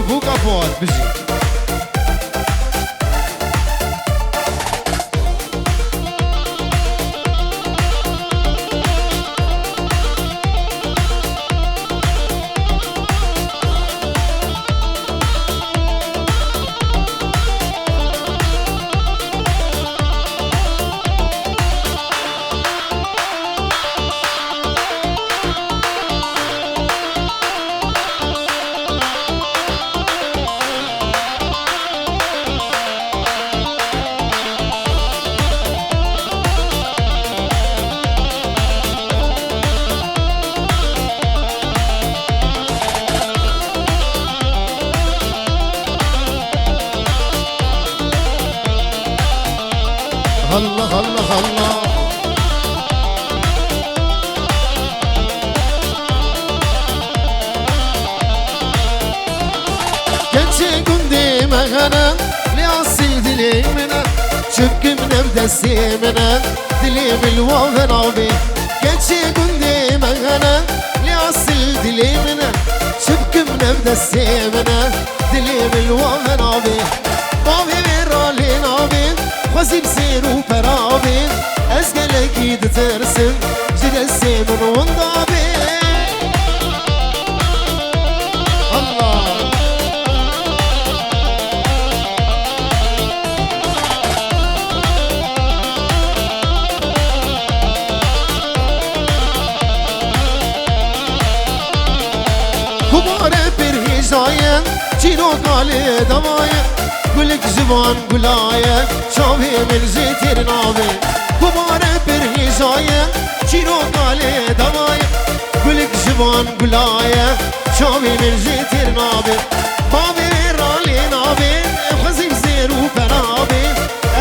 فوق افواد بجي الله الله الله كنشي قندي مغنى لأصل دلي منا شك من أبدا السيمنا دلي بالوغن عبي كنشي قندي مغنى لأصل دلي منا شك من أبدا السيمنا دلي بالوغن عبي بابي برالي نعبي خزيب سيرو فرابي أزقل أكيد ترسم جد السيمن وانضابي هجاية چینو قالی دوایه گلک جوان گلایه چاوی من زیتر ناوه گباره پر هجاية چینو قالی دوایه گلک جوان گلایه چاوی من زیتر ناوه بابی رالی ناوه خزیم زیرو پناوه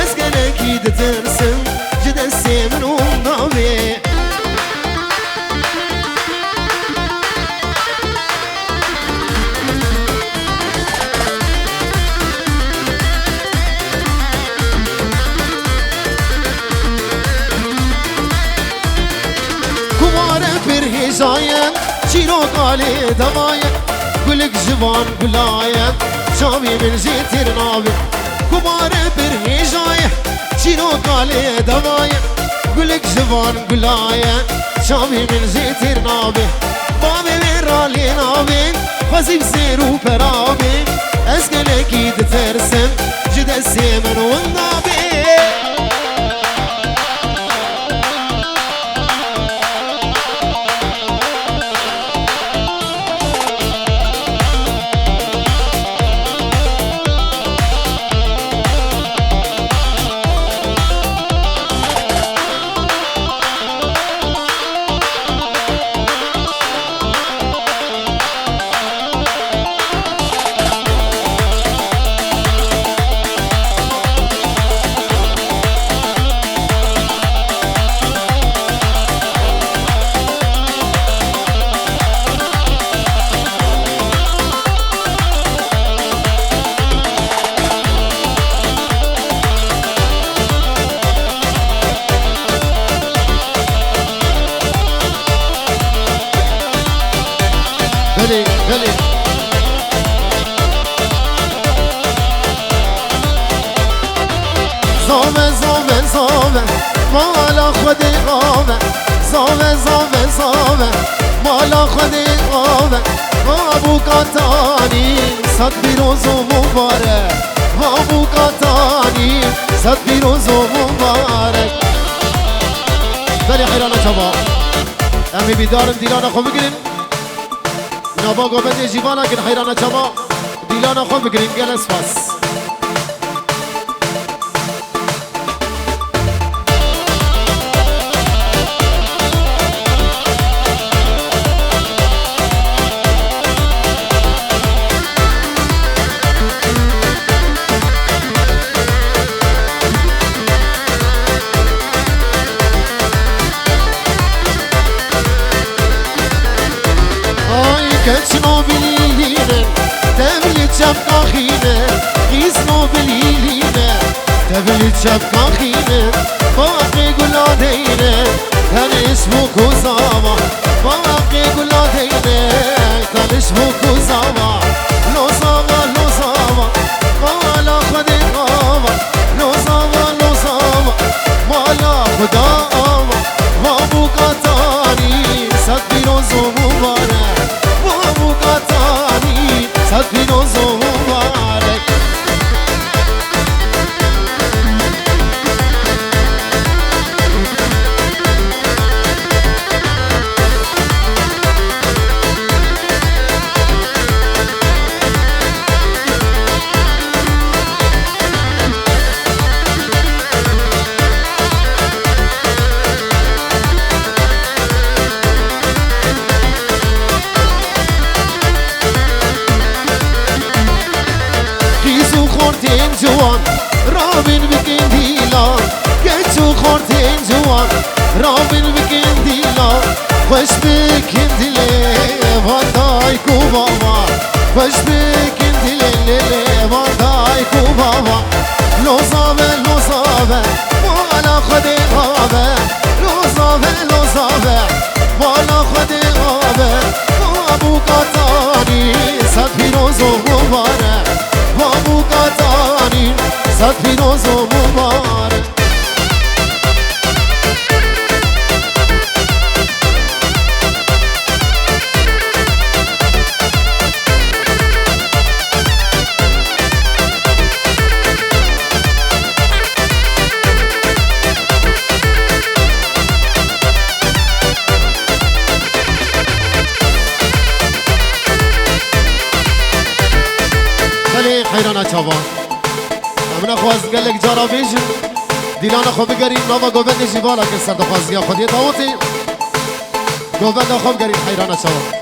از گلکی دترسم جدسي من وناوي كوارا برهجايا چيرو قالي دوايا قلك جوان قلايا شامي من جيتر ناوي كوارا برهجايا چيرو قالي دوايا قلك جوان قلايا شامي من زيتر نابي بابي من رالي نابي خزيب سيرو برابي اسقلكي دترسم جد السيمن والنابي غلي غلي زومه زومه زومه مالا خودی قومه زومه زومه زومه مالا خودی قومه ابو قطانی صد پیروز و مبارک ابو قطانی صد پیروز و مبارک بلی حیرانه شما امی بیدارم دیلانه خو بگیرین نبا گوبند جیوانا کن حیرانه شما دیلانه خو بگیرین گل اسفاس كنشنو بالليلة تبلت شبكة خينة يسنو بالليلة تبلت شبكة خينة باقي قلادينة كان اسمه كوزاما باقي قلادينة كان اسمه كوزاما لو زاما لو زاما مالا خدي غاما لو زاما لو زاما مالا خداما وابو قطاني صد روزو مبارك وابو قطاني صد روزو مبارك خورتين جوان رابن بكين ديلا كتو خورتين جوان رابن بكين ديلا خوش بكين ديلي واداي كوباوا خوش بكين ديلي واداي كوباوا لوزابه لوزابه وانا خدي غابه لوزابه لوزابه وانا خدي غابه ابو قطاني صد پیروزو مبارک وابو قطانی صد پیروز و مبارک حیران چاوا امنا خواست گلک جارا بیجن دیلان خو بگریم نوا گوبند جیوالا که سرد خوازگی خودی داوتی گوبند خوب گریم حیران چاوا